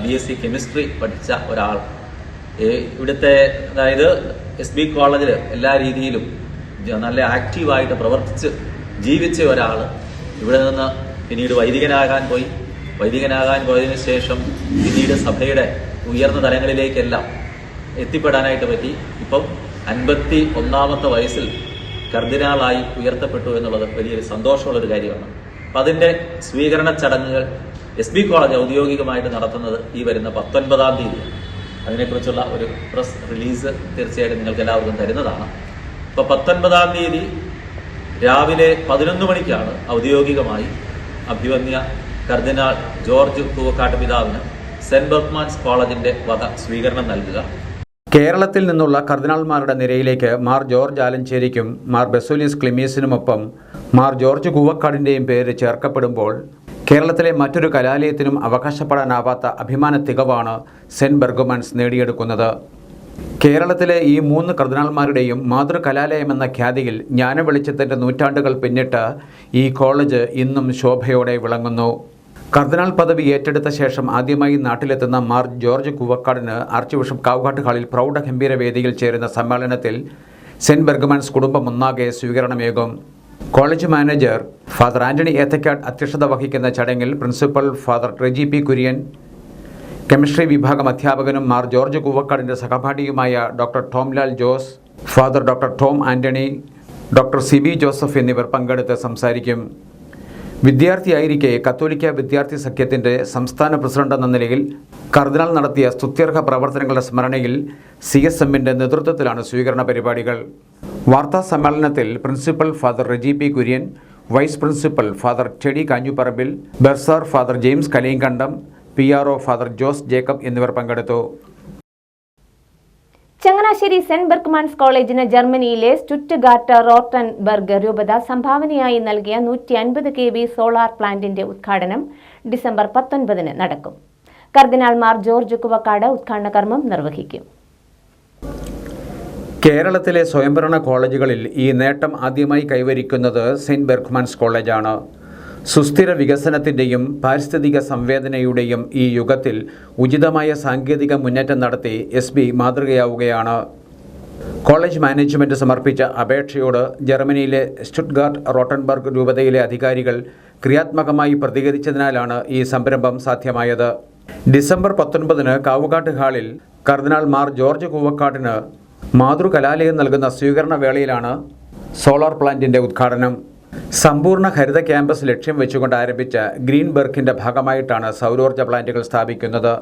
BSc കെമിസ്ട്രി പഠിച്ച ഒരാൾ. ഇവിടുത്തെ അതായത് SB കോളേജിൽ എല്ലാ രീതിയിലും നല്ല ആക്റ്റീവായിട്ട് പ്രവർത്തിച്ച് ജീവിച്ച ഒരാൾ ഇവിടെ നിന്ന് പിന്നീട് വൈദികനാകാൻ പോയതിനു ശേഷം പിന്നീട് സഭയുടെ ഉയർന്ന തലങ്ങളിലേക്കെല്ലാം എത്തിപ്പെടാനായിട്ട് പറ്റി. ഇപ്പം 51ാമത്തെ വയസ്സിൽ കർദിനാളായി ഉയർത്തപ്പെട്ടു എന്നുള്ളത് വലിയൊരു സന്തോഷമുള്ളൊരു കാര്യമാണ്. അപ്പം അതിൻ്റെ സ്വീകരണ ചടങ്ങുകൾ SB കോളേജ് ഔദ്യോഗികമായിട്ട് നടത്തുന്നത് ഈ വരുന്ന 19-ാം തീയതി. അതിനെക്കുറിച്ചുള്ള ഒരു പ്രസ് റിലീസ് തീർച്ചയായിട്ടും നിങ്ങൾക്ക് എല്ലാവർക്കും തരുന്നതാണ്. ഇപ്പോൾ 19-ാം തീയതി രാവിലെ 11 മണിക്കാണ് ഔദ്യോഗികമായി അഭിവന്യ കർദിനാൾ ജോർജ് കുവക്കാട്ട് പിതാവിന് സെന്റ് ബെർക്കുമാൻസ് കോളേജിന്റെ വക സ്വീകരണം നൽകുക. കേരളത്തിൽ നിന്നുള്ള കർദിനാൾമാരുടെ നിരയിലേക്ക് മാർ ജോർജ് ആലഞ്ചേരിക്കും മാർ ബസൂലിയസ് ക്ലിമീസിനുമൊപ്പം മാർ ജോർജ് കുവക്കാടിൻ്റെയും പേര് ചേർക്കപ്പെടുമ്പോൾ കേരളത്തിലെ മറ്റൊരു കലാലയത്തിനും അവകാശപ്പെടാനാവാത്ത അഭിമാന തികവാണ് സെന്റ് ബെർക്കുമാൻസ് നേടിയെടുക്കുന്നത്. കേരളത്തിലെ ഈ 3 കർദിനാൾമാരുടെയും മാതൃകലാലയമെന്ന ഖ്യാതിയിൽ ജ്ഞാനവെളിച്ചത്തിൻ്റെ നൂറ്റാണ്ടുകൾ പിന്നിട്ട് ഈ കോളേജ് ഇന്നും ശോഭയോടെ വിളങ്ങുന്നു. കർദിനാൾ പദവി ഏറ്റെടുത്ത ശേഷം ആദ്യമായി നാട്ടിലെത്തുന്ന മാർ ജോർജ് കുവക്കാടിന് ആർച്ച് ബിഷപ്പ് കാവുകാട്ട് ഹാളിൽ പ്രൗഢഗംഭീര വേദിയിൽ ചേരുന്ന സമ്മേളനത്തിൽ സെന്റ് ബെർക്കുമാൻസ് കുടുംബം ഒന്നാകെ സ്വീകരണമേകും. College manager father Antony Ethakkad അധ്യക്ഷത വഹിക്കുന്ന ചടങ്ങിൽ principal father Reji P Kurian, chemistry വിഭാഗം അധ്യാപകനും മാർ ജോർജ് കുവക്കാടിൻ്റെ സഹപാഠിയുമായ doctor Tomlal Jose, father doctor Tom Antony, doctor CB Joseph എന്നിവർ പങ്കെടുത്ത് സംസാരിക്കും. വിദ്യാർത്ഥിയായിരിക്കെ കത്തോലിക്ക വിദ്യാർത്ഥി സഖ്യത്തിൻ്റെ സംസ്ഥാന പ്രസിഡന്റ് എന്ന നിലയിൽ കർദിനാൾ നടത്തിയ സ്തുത്യർഹ പ്രവർത്തനങ്ങളുടെ സ്മരണയിൽ CSMൻ്റെ നേതൃത്വത്തിലാണ് സ്വീകരണ പരിപാടികൾ. വാർത്താ സമ്മേളനത്തിൽ principal father Reji P Kurian, vice principal father Teddy Kanjuparambil, bursar father James Kaleenkandam, PRO father Jose Jacob എന്നിവർ പങ്കെടുത്തു. ചങ്ങനാശ്ശേരി സെന്റ് ബെർക്കുമാൻസ് കോളേജിന് ജർമ്മനിയിലെ സ്റ്റുറ്റ്ഗാർട്ട് റോട്ടൻബർഗ് രൂപത സംഭാവനയായി നൽകിയ 150 kV സോളാർ പ്ലാന്റിന്റെ ഉദ്ഘാടനം ഡിസംബർ 19 നടക്കും. കർദിനാൾ മാർ ജോർജ് കുവക്കാട് ഉദ്ഘാടന കർമ്മം നിർവഹിക്കും. കേരളത്തിലെ സ്വയംഭരണ കോളേജുകളിൽ ഈ നേട്ടം ആദ്യമായി കൈവരിക്കുന്നത് സെന്റ് ബെർക്കുമാൻസ് കോളേജാണ്. സുസ്ഥിര വികസനത്തിൻ്റെയും പാരിസ്ഥിതിക സംവേദനയുടെയും ഈ യുഗത്തിൽ ഉചിതമായ സാങ്കേതിക മുന്നേറ്റം നടത്തി SB മാതൃകയാവുകയാണ്. കോളേജ് മാനേജ്മെൻറ്റ് സമർപ്പിച്ച അപേക്ഷയോട് ജർമ്മനിയിലെ സ്റ്റുറ്റ്ഗാർട്ട് റോട്ടൻബർഗ് രൂപതയിലെ അധികാരികൾ ക്രിയാത്മകമായി പ്രതികരിച്ചതിനാലാണ് ഈ സംരംഭം സാധ്യമായത്. ഡിസംബർ 19 കാവുകാട്ട് ഹാളിൽ കർദിനാൾ മാർ ജോർജ് കുവക്കാടിന് മാതൃകലാലയം നൽകുന്ന സ്വീകരണ വേളയിലാണ് സോളാർ പ്ലാന്റിൻ്റെ ഉദ്ഘാടനം. സമ്പൂർണ്ണ ഹരിത ക്യാമ്പസ് ലക്ഷ്യം വെച്ചുകൊണ്ട് ആരംഭിച്ച ഗ്രീൻ ബെർക്കിൻ്റെ ഭാഗമായിട്ടാണ് സൗരോർജ്ജ പ്ലാന്റുകൾ സ്ഥാപിക്കുന്നത്.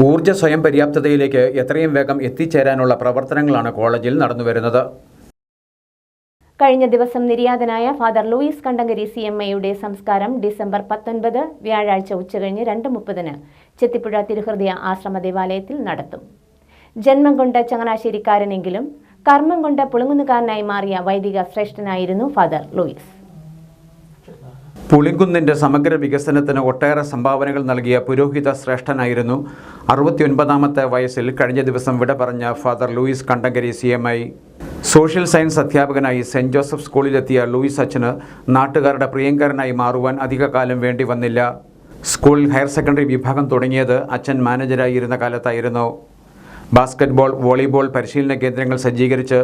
ഊർജ്ജ സ്വയം പര്യാപ്തതയിലേക്ക് എത്രയും വേഗം എത്തിച്ചേരാനുള്ള പ്രവർത്തനങ്ങളാണ് കോളേജിൽ നടന്നുവരുന്നത്. കഴിഞ്ഞ ദിവസം നിര്യാതനായ ഫാദർ ലൂയിസ് കണ്ടങ്കരി CMAയുടെ സംസ്കാരം ഡിസംബർ 19 വ്യാഴാഴ്ച ഉച്ചകഴിഞ്ഞ് 2:30 ചെത്തിപ്പുഴ തിരുഹൃദയ ആശ്രമ ദേവാലയത്തിൽ നടത്തും. ജന്മം കൊണ്ട് ചങ്ങനാശ്ശേരിക്കാരനെങ്കിലും കർമ്മം കൊണ്ട് പുളുങ്ങുന്നുകാരനായി മാറിയ വൈദിക ശ്രേഷ്ഠനായിരുന്നു ഫാദർ ലൂയിസ്. പുളിങ്കുന്നിൻ്റെ സമഗ്ര വികസനത്തിന് ഒട്ടേറെ സംഭാവനകൾ നൽകിയ പുരോഹിത ശ്രേഷ്ഠനായിരുന്നു 69ാമത്തെ വയസ്സിൽ കഴിഞ്ഞ ദിവസം വിട പറഞ്ഞ father Louis Kandankari CMA. Social science അധ്യാപകനായി സെൻറ് ജോസഫ് സ്കൂളിലെത്തിയ ലൂയിസ് അച്ഛന് നാട്ടുകാരുടെ പ്രിയങ്കരനായി മാറുവാൻ അധികകാലം വേണ്ടി വന്നില്ല. സ്കൂളിൽ ഹയർ സെക്കൻഡറി വിഭാഗം തുടങ്ങിയത് അച്ഛൻ മാനേജരായിരുന്ന കാലത്തായിരുന്നു. ബാസ്കറ്റ്ബോൾ, വോളിബോൾ പരിശീലന കേന്ദ്രങ്ങൾ സജ്ജീകരിച്ച്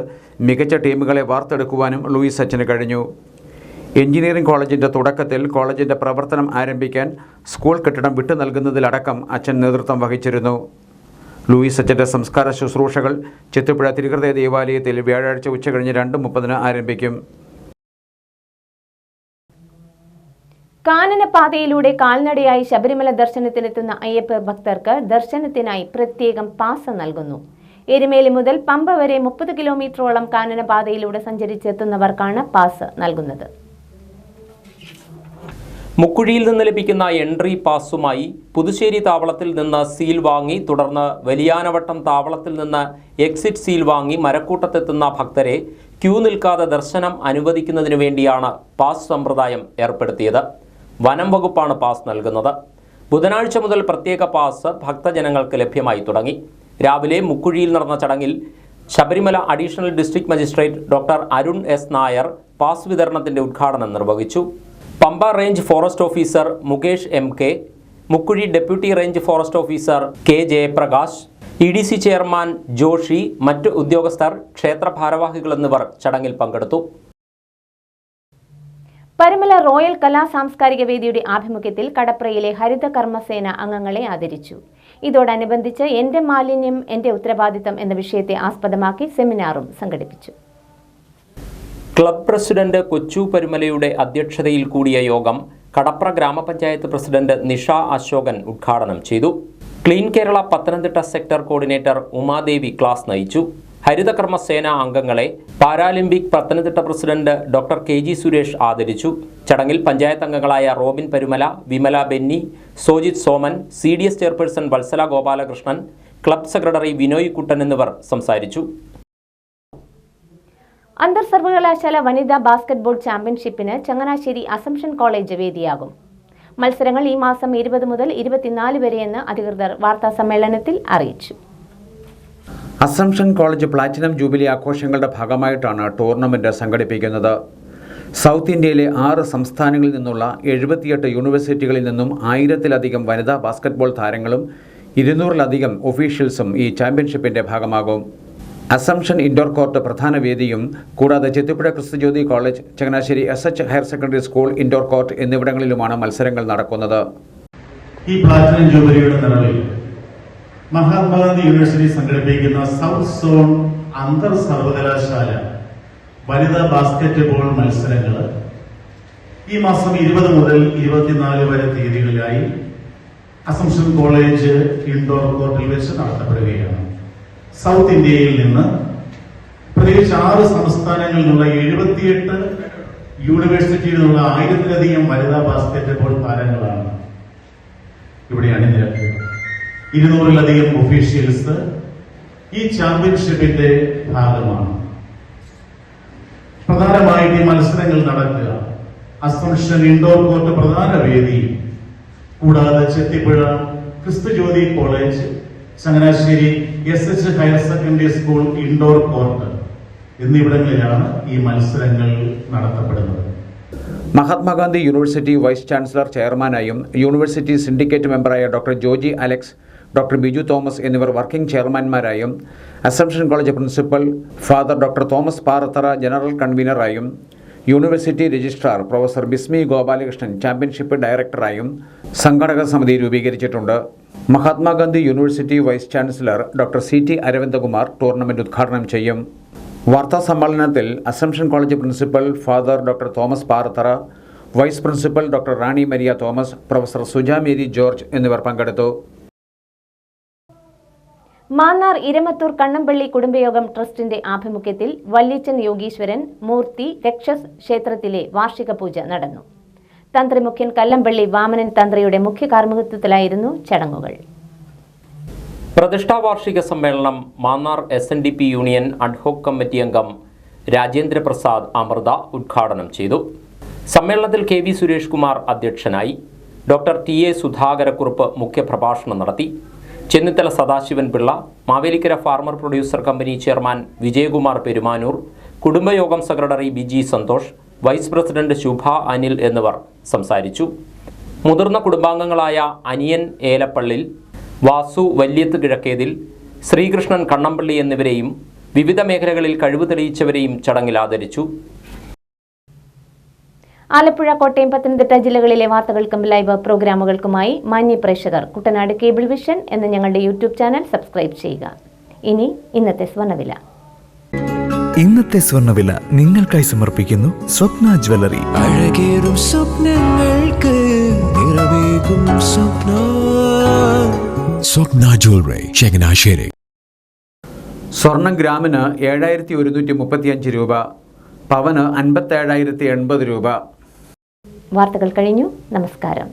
മികച്ച ടീമുകളെ വാർത്തെടുക്കുവാനും ലൂയിസ് അച്ഛന് കഴിഞ്ഞു. എഞ്ചിനീയറിംഗ് കോളേജിൻ്റെ തുടക്കത്തിൽ കോളേജിൻ്റെ പ്രവർത്തനം ആരംഭിക്കാൻ സ്കൂൾ കെട്ടിടം വിട്ടു നൽകുന്നതിലടക്കം അച്ഛൻ നേതൃത്വം വഹിച്ചിരുന്നു. ലൂയിസ് അച്ഛൻ്റെ സംസ്കാര ശുശ്രൂഷകൾ ചെത്തിപ്പുഴ തിരുഹൃദയ ദേവാലയത്തിൽ വ്യാഴാഴ്ച ഉച്ചകഴിഞ്ഞ് 2:30 ആരംഭിക്കും. കാനനപാതയിലൂടെ കാൽനടയായി ശബരിമല ദർശനത്തിനെത്തുന്ന അയ്യപ്പ ഭക്തർക്ക് ദർശനത്തിനായി പ്രത്യേകം പാസ് നൽകുന്നു. എരുമേലി മുതൽ പമ്പ വരെ 30 കിലോമീറ്ററോളം കാനനപാതയിലൂടെ സഞ്ചരിച്ചെത്തുന്നവർക്കാണ് പാസ് നൽകുന്നത്. മുക്കുഴിയിൽ നിന്ന് ലഭിക്കുന്ന എൻട്രി പാസുമായി പുതുശ്ശേരി താവളത്തിൽ നിന്ന് സീൽ വാങ്ങി തുടർന്ന് വലിയാനവട്ടം താവളത്തിൽ നിന്ന് എക്സിറ്റ് സീൽ വാങ്ങി മരക്കൂട്ടത്തെത്തുന്ന ഭക്തരെ ക്യൂ നിൽക്കാതെ ദർശനം അനുവദിക്കുന്നതിനു വേണ്ടിയാണ് പാസ് സമ്പ്രദായം ഏർപ്പെടുത്തിയത്. വനം വകുപ്പാണ് പാസ് നൽകുന്നത്. ബുധനാഴ്ച മുതൽ പ്രത്യേക പാസ് ഭക്തജനങ്ങൾക്ക് ലഭ്യമായി തുടങ്ങി. രാവിലെ മുക്കുഴിയിൽ നടന്ന ചടങ്ങിൽ Sabarimala additional district magistrate doctor Arun S. Nair pass വിതരണത്തിന്റെ ഉദ്ഘാടനം നിർവഹിച്ചു. Pampa range forest officer Mukesh MK, Mukkuzhi deputy range forest officer K. Jayaprakash, EDC chairman Joshi, മറ്റു ഉദ്യോഗസ്ഥർ, ക്ഷേത്ര ഭാരവാഹികൾ എന്നിവർ ചടങ്ങിൽ പങ്കെടുത്തു. പരമല റോയൽ കലാ സാംസ്കാരിക വേദിയുടെ ആഭിമുഖ്യത്തിൽ കടപ്രയിലെ ഹരിത കർമ്മസേന അംഗങ്ങളെ ആദരിച്ചു. ഇതോടനുബന്ധിച്ച് എന്റെ മാലിന്യം എന്റെ ഉത്തരവാദിത്തം എന്ന വിഷയത്തെ ആസ്പദമാക്കി സെമിനാറും സംഘടിപ്പിച്ചു. ക്ലബ് പ്രസിഡന്റ് കൊച്ചു പരുമലയുടെ അധ്യക്ഷതയിൽ കൂടിയ യോഗം കടപ്ര ഗ്രാമപഞ്ചായത്ത് പ്രസിഡന്റ് നിഷ അശോകൻ ഉദ്ഘാടനം ചെയ്തു. Clean Kerala Pathanamthitta sector coordinator Umadevi class നയിച്ചു. ഹരിതകർമ്മസേന അംഗങ്ങളെ Paralympic Pathanamthitta president doctor KG Suresh ആദരിച്ചു. ചടങ്ങിൽ പഞ്ചായത്ത് അംഗങ്ങളായ Robin Parumala, Vimala Benny, Sojith Soman, CDS chairperson Vatsala Gopalakrishnan, club secretary Vinoy Kuttan എന്നിവർ സംസാരിച്ചു. അന്തർ സർവകലാശാല വനിതാ ബാസ്കറ്റ്ബോൾ ചാമ്പ്യൻഷിപ്പിന് ചങ്ങനാശ്ശേരി അസംഷൻ കോളേജ് വേദിയാകും. മത്സരങ്ങൾ ഈ മാസം 20 മുതൽ 24 വരെയെന്ന് അധികൃതർ വാർത്താസമ്മേളനത്തിൽ അറിയിച്ചു. അസംഷൻ കോളേജ് പ്ലാറ്റിനം ജൂബിലി ആഘോഷങ്ങളുടെ ഭാഗമായിട്ടാണ് ടൂർണമെന്റ് സംഘടിപ്പിക്കുന്നത്. സൗത്ത് ഇന്ത്യയിലെ 6 സംസ്ഥാനങ്ങളിൽ നിന്നുള്ള 78 യൂണിവേഴ്സിറ്റികളിൽ നിന്നും 1000-ലധികം വനിതാ ബാസ്കറ്റ്ബോൾ താരങ്ങളും 200-ലധികം ഒഫീഷ്യൽസും ഈ ചാമ്പ്യൻഷിപ്പിന്റെ ഭാഗമാകും. അസംഷൻ ഇൻഡോർ കോർട്ട് പ്രധാന വേദിയും കൂടാതെ Chethipuzha Kristujyoti college, Changanassery SH higher secondary school indoor court എന്നിവിടങ്ങളിലുമാണ് മത്സരങ്ങൾ നടക്കുന്നത്. ഈ പ്ലാറ്റിനം ജൂബിലിയുടെ നിറവിൽ മഹാത്മാഗാന്ധി യൂണിവേഴ്സിറ്റി സംഘടിപ്പിക്കുന്ന സൗത്ത് സോൺ അന്തർ സർവകലാശാല വനിതാ ബാസ്കറ്റ്ബോൾ മത്സരങ്ങൾ ഈ മാസം 20 മുതൽ 24 വരെ തീയതികളിലായി അസംഷൻ കോളേജ് ഇൻഡോർ കോർട്ടിൽ വെച്ച് നടത്തപ്പെടുകയാണ്. സൗത്ത് ഇന്ത്യയിൽ നിന്ന് പ്രത്യേകിച്ച് 6 സംസ്ഥാനങ്ങളിൽ നിന്നുള്ള 78 യൂണിവേഴ്സിറ്റിയിൽ നിന്നുള്ള 1000-ലധികം വനിതാ ബാസ്കറ്റ്ബോൾ താരങ്ങളാണ് ഇവിടെ അണിനിരക്കുക. 200-ലധികം ഒഫീഷ്യൽസ് ഈ ചാമ്പ്യൻഷിപ്പിന്റെ ഭാഗമാണ്. പ്രധാനമായിട്ട് ഈ മത്സരങ്ങൾ നടക്കുക അസംഷൻ ഇൻഡോർ കോർട്ട് പ്രധാന വേദി, കൂടാതെ Chethipuzha Kristujyoti college, Changanassery SH higher secondary school indoor court എന്നിവിടങ്ങളിലാണ് ഈ മത്സരങ്ങൾ നടത്തപ്പെടുന്നത്. മഹാത്മാഗാന്ധി യൂണിവേഴ്സിറ്റി വൈസ് ചാൻസലർ ചെയർമാനായും യൂണിവേഴ്സിറ്റി സിൻഡിക്കേറ്റ് മെമ്പറായ doctor Joji Alex, doctor Biju Thomas എന്നിവർ വർക്കിംഗ് ചെയർമാൻമാരായും, Assumption college principal father doctor Thomas Parathara general കൺവീനറായും, university registrar professor Bismi Gopalakrishnan championship ഡയറക്ടറായും സംഘാടക സമിതി രൂപീകരിച്ചിട്ടുണ്ട്. Mahatma Gandhi university vice chancellor doctor CT Aravindakumar tournament ഉദ്ഘാടനം ചെയ്യും. വാർത്താ സമ്മേളനത്തിൽ Assumption college principal father doctor Thomas Parathara, vice principal doctor Rani Maria Thomas, professor Suja Mary George എന്നിവർ പങ്കെടുത്തു. മാന്നാർ ഇരമത്തൂർ കണ്ണമ്പള്ളി കുടുംബയോഗം ട്രസ്റ്റിന്റെ ആഭിമുഖ്യത്തിൽ വല്യച്ചൻ യോഗീശ്വരൻ മൂർത്തി രക്ഷസ് ക്ഷേത്രത്തിലെ വാർഷിക പൂജ നടന്നു. തന്ത്രിമുഖ്യൻ കല്ലമ്പള്ളി വാമനൻ തന്ത്രിയുടെ മുഖ്യ കാർമ്മികത്വത്തിലായിരുന്നു ചടങ്ങുകൾ. പ്രതിഷ്ഠാ വാർഷിക സമ്മേളനം Mannar SNDP union ad hoc committee അംഗം രാജേന്ദ്ര പ്രസാദ് അമൃത ഉദ്ഘാടനം ചെയ്തു. സമ്മേളനത്തിൽ KV സുരേഷ് കുമാർ അധ്യക്ഷനായി. ഡോക്ടർ TA സുധാകരക്കുറുപ്പ് മുഖ്യപ്രഭാഷണം നടത്തി. Chennithala Sadasivan Pillai, Mavelikkara farmer producer company chairman Vijayakumar Perumanoor, കുടുംബയോഗം secretary BG Santhosh, vice president Shubha Anil എന്നിവർ സംസാരിച്ചു. മുതിർന്ന കുടുംബാംഗങ്ങളായ അനിയൻ ഏലപ്പള്ളിൽ, വാസു വല്യത്ത് കിഴക്കേതിൽ, ശ്രീകൃഷ്ണൻ കണ്ണമ്പള്ളി എന്നിവരെയും വിവിധ മേഖലകളിൽ കഴിവ് തെളിയിച്ചവരെയും ചടങ്ങിൽ ആദരിച്ചു. ആലപ്പുഴ, കോട്ടയം, പത്തനംതിട്ട ജില്ലകളിലെ വാർത്തകൾക്കും ലൈവ് പ്രോഗ്രാമുകൾക്കുമായി മാന്യ പ്രേക്ഷകർ കുട്ടനാട് കേബിൾ വിഷൻ എന്ന ഞങ്ങളുടെ യൂട്യൂബ് ചാനൽ സബ്സ്ക്രൈബ് ചെയ്യുക. ഇനി ഇന്നത്തെ സ്വർണ്ണവില. ഇന്നത്തെ സ്വർണ്ണവില നിങ്ങൾക്കായി സമർപ്പിക്കുന്നു സ്വപ്ന ജ്വല്ലറി. അഴകേറും സ്വപ്നങ്ങൾക്ക് നിറവേകും സ്വപ്ന ജ്വല്ലറി, ചങ്ങനാശ്ശേരി. സ്വർണം ഗ്രാമിന് 7135 രൂപ, പവന് 57,080 രൂപ. വാർത്തകൾ കഴിഞ്ഞു. നമസ്കാരം.